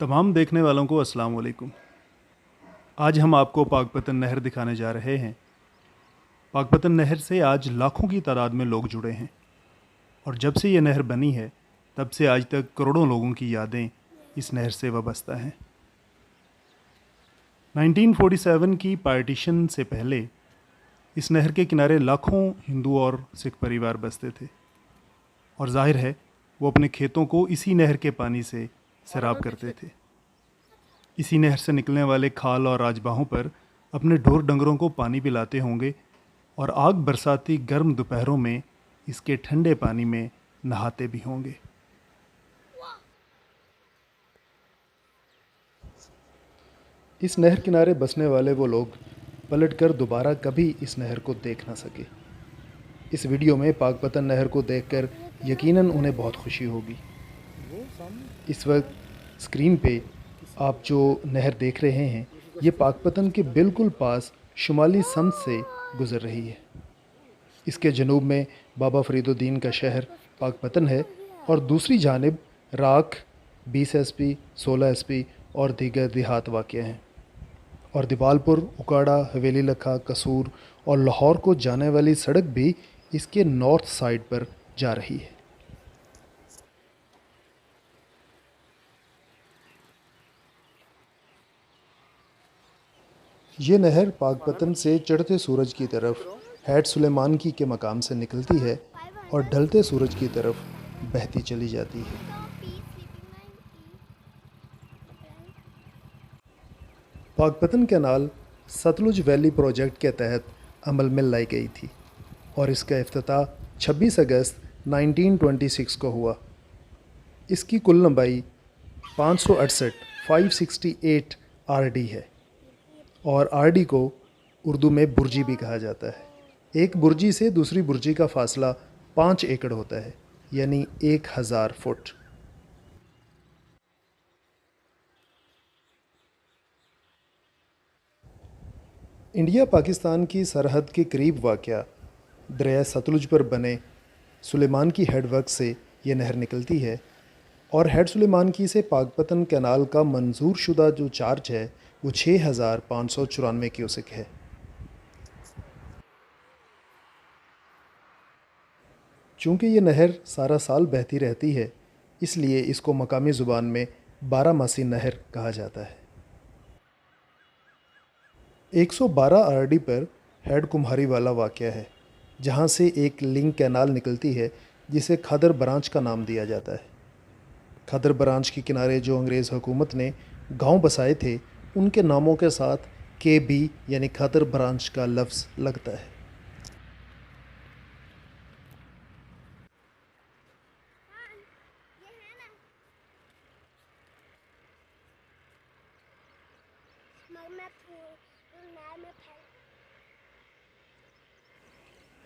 तमाम देखने वालों को अस्सलाम वालेकुम। आज हम आपको पाकपतन नहर दिखाने जा रहे हैं। पाकपतन नहर से आज लाखों की तादाद में लोग जुड़े हैं और जब से ये नहर बनी है तब से आज तक करोड़ों लोगों की यादें इस नहर से वाबस्ता हैं। 1947 की पार्टीशन से पहले इस नहर के किनारे लाखों हिंदू और सिख परिवार बसते थे और जाहिर है वो अपने खेतों को इसी नहर के पानी से सैराब करते थे। इसी नहर से निकलने वाले खाल और राजबाहों पर अपने ढोर डंगरों को पानी पिलाते होंगे और आग बरसाती गर्म दोपहरों में इसके ठंडे पानी में नहाते भी होंगे। इस नहर किनारे बसने वाले वो लोग पलटकर दोबारा कभी इस नहर को देख ना सके। इस वीडियो में पाकपतन नहर को देखकर यकीनन उन्हें बहुत खुशी होगी। इस वक्त स्क्रीन पे आप जो नहर देख रहे हैं ये पाकपतन के बिल्कुल पास शुमाली समत से गुज़र रही है। इसके जनूब में बाबा फरीदुद्दीन का शहर पाकपतन है और दूसरी जानिब राख, 20 एसपी, 16 एसपी और दीगर देहात वाक़ हैं और दिवालपुर, उकाड़ा, हवेली लखा, कसूर और लाहौर को जाने वाली सड़क भी इसके नॉर्थ साइड पर जा रही है। ये नहर पाकपतन से चढ़ते सूरज की तरफ हैट सुलेमान की के मकाम से निकलती है और ढलते सूरज की तरफ बहती चली जाती है। Pakpattan canal Sutlej valley project के तहत अमल में लाई गई थी और इसका इफ्तिताह 26 अगस्त 1926 को हुआ। इसकी कुल लंबाई 568 आरडी है और आरडी को उर्दू में बुर्जी भी कहा जाता है। एक बुर्जी से दूसरी बुर्जी का फासला 5 एकड़ होता है, यानी 1000 फुट। इंडिया पाकिस्तान की सरहद के करीब वाक़या दरिया सतलुज पर बने सुलेमान की हेडवर्क से ये नहर निकलती है और हेड सुलेमान की से पाकपतन कैनाल का मंजूर शुदा जो चार्ज है वो 6594 क्यूसेक है। चूँकि ये नहर सारा साल बहती रहती है इसलिए इसको मकामी ज़ुबान में 12 मासी नहर कहा जाता है। 112 आरडी पर हेड कुम्हारी वाला वाक़या है जहाँ से एक लिंक कैनाल निकलती है जिसे खदर ब्रांच का नाम दिया जाता है। खदर ब्रांच के किनारे जो अंग्रेज़ हुकूमत ने गांव बसाए थे उनके नामों के साथ KB यानी खदर ब्रांच का लफ्ज़ लगता है।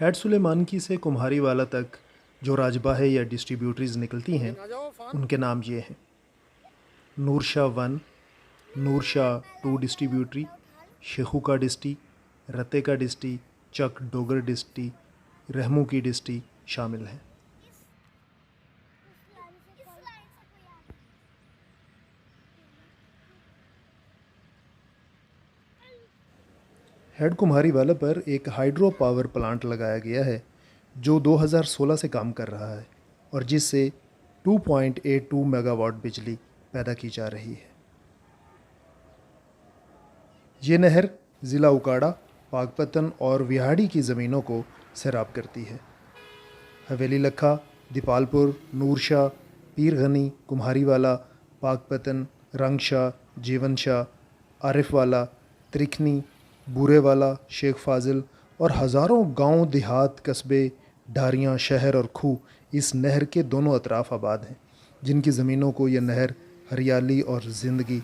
हेड सुलेमान की से कुम्हारी वाला तक जो राजबाहे या डिस्ट्रीब्यूटरीज निकलती हैं उनके नाम ये हैं: नूर शाह 1, नूर शाह 2 डिस्ट्रीब्यूटरी, शेखू का डिस्टी, रते का डिस्टी, चक डोगर डिस्टी, रहमू की डिस्टी शामिल हैं। हेड कुम्हारी वाला पर एक हाइड्रो पावर प्लांट लगाया गया है जो 2016 से काम कर रहा है और जिससे 2.82 मेगावाट बिजली पैदा की जा रही है। ये नहर ज़िला उकाड़ा, पाकपतन और विहाड़ी की ज़मीनों को सैराब करती है। हवेली लखा, दीपालपुर, नूरशाह, पीर गनी, कुम्हारी वाला, पाकपतन, रंगशाह, जीवन शाह, आरिफ वाला, त्रिखनी, बूरे वाला, शेख फाजिल और हज़ारों गांव, देहात, कस्बे, ढारियाँ, शहर और खूह इस नहर के दोनों अतराफ़ आबाद हैं, जिनकी ज़मीनों को यह नहर हरियाली और ज़िंदगी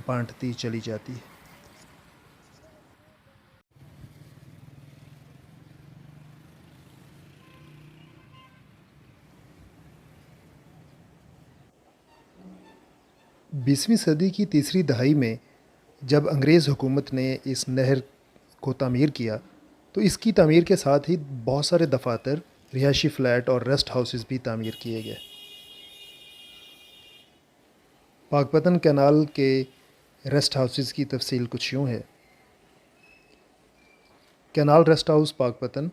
बांटती चली जाती है। बीसवीं सदी की तीसरी दहाई में जब अंग्रेज़ हुकूमत ने इस नहर को तामीर किया तो इसकी तामीर के साथ ही बहुत सारे दफातर, रिहायशी फ़्लैट और रेस्ट हाउसेस भी तामीर किए गए। पाकपतन कैनाल के रेस्ट हाउसेस की तफसील कुछ यूँ है। Canal rest house Pakpattan,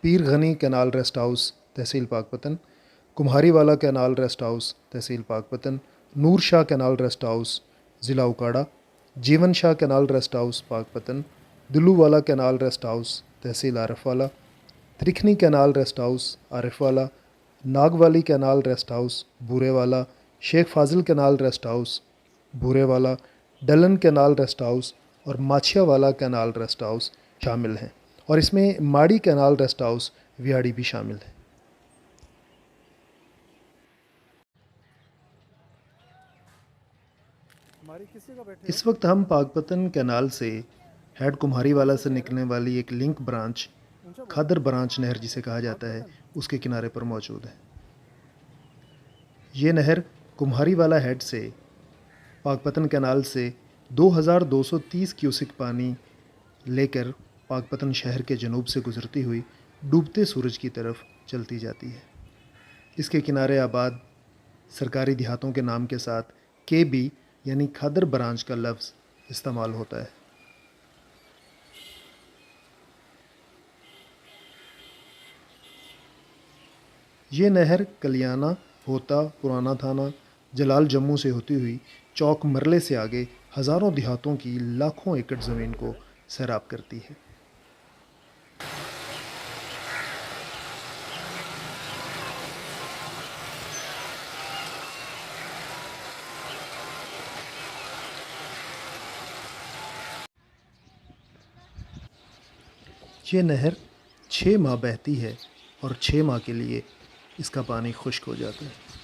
Pir Ghani canal rest house tehsil Pakpattan, Kumhariwala canal rest house tehsil Pakpattan, Noor Shah canal rest house ज़िला Okara, Jiwan Shah canal rest house Pakpattan, Dilluwala canal rest house tehsil Arifwala, Trikhni canal rest house Arifwala, Nagwali canal rest house Burewala, Sheikh Fazil canal rest house Burewala, Dalan canal rest house और Machhiwala canal rest house शामिल हैं और इसमें माड़ी canal rest house वियाड़ी भी शामिल है। इस वक्त हम पाकपतन कैनाल से हेड कुम्हारीवाला से निकलने वाली एक लिंक ब्रांच, खादर ब्रांच नहर जिसे कहा जाता है, उसके किनारे पर मौजूद है। ये नहर कुम्हारीवाला हेड से पाकपतन कैनाल से 2230 क्यूसिक पानी लेकर पाकपतन शहर के जनूब से गुजरती हुई डूबते सूरज की तरफ चलती जाती है। इसके किनारे आबाद सरकारी देहातों के नाम के साथ KB यानी खादर ब्रांच का लफ्ज़ इस्तेमाल होता है। ये नहर कलियाना, होता, पुराना थाना, जलाल जम्मू से होती हुई चौक मरले से आगे हज़ारों देहातों की लाखों एकड़ ज़मीन को सैराब करती है। ये नहर 6 माह बहती है और 6 माह के लिए इसका पानी खुश्क हो जाता है।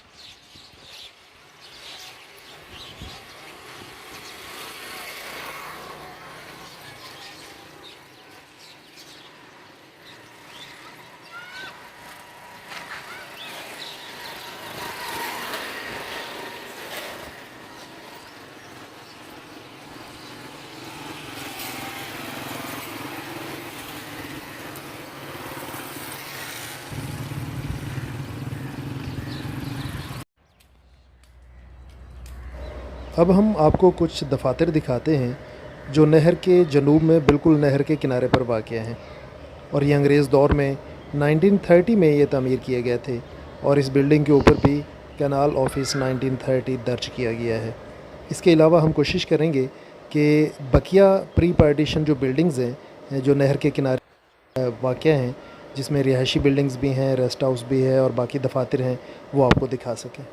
अब हम आपको कुछ दफातर दिखाते हैं जो नहर के जनूब में बिल्कुल नहर के किनारे पर वाक़ हैं और ये अंग्रेज़ दौर में 1930 में ये तामीर किए गए थे और इस बिल्डिंग के ऊपर भी कैनाल ऑफिस 1930 दर्ज किया गया है। इसके अलावा हम कोशिश करेंगे कि बकिया प्री पार्टीशन जो बिल्डिंग्स हैं जो नहर के किनारे वाक़ हैं, जिसमें रिहायशी बिल्डिंग्स भी हैं, रेस्ट हाउस भी है और बाकी दफातर हैं, वो आपको दिखा सकें।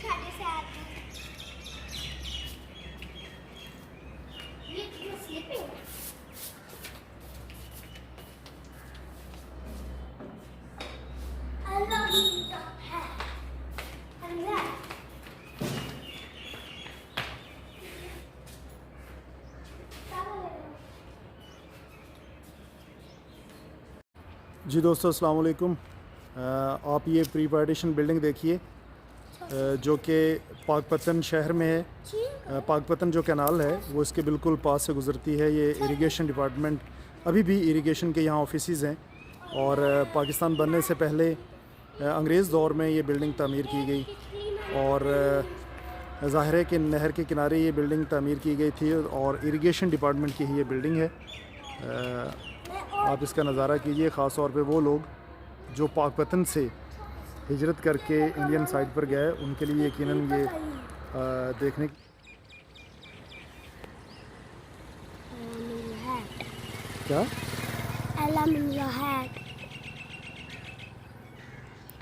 साढ़े सात ये sleeping I love you the hat and that जी दोस्तों, अस्सलाम वालेकुम। आप ये प्री पार्टीशन बिल्डिंग देखिए जो कि पाकपतन शहर में है। पाकपतन जो कैनाल है वो इसके बिल्कुल पास से गुज़रती है। ये इरिगेशन डिपार्टमेंट, अभी भी इरिगेशन के यहाँ ऑफिसेज़ हैं और पाकिस्तान बनने से पहले अंग्रेज़ दौर में ये बिल्डिंग तामीर की गई और ज़ाहिर है कि नहर के किनारे ये बिल्डिंग तामीर की गई थी और इरिगेशन डिपार्टमेंट की ही ये बिल्डिंग है। आप इसका नज़ारा कीजिए, ख़ास तौर पे वो लोग जो पाकपतन से हिजरत करके इंडियन साइड पर गए, उनके लिए यकीनन ये देखने क्या Ella means a hat.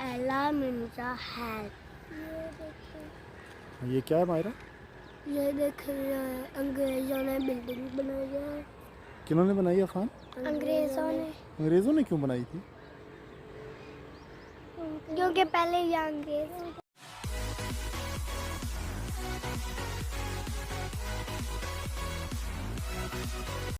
Ella means a hat. ये क्या है मायरा? ये देखिए अंग्रेजों ने बिल्डिंग बनाई है। किन्होंने बनाई अफान? अंग्रेजों ने। अंग्रेज़ों ने क्यों बनाई थी? क्योंकि पहले ये अंग्रेज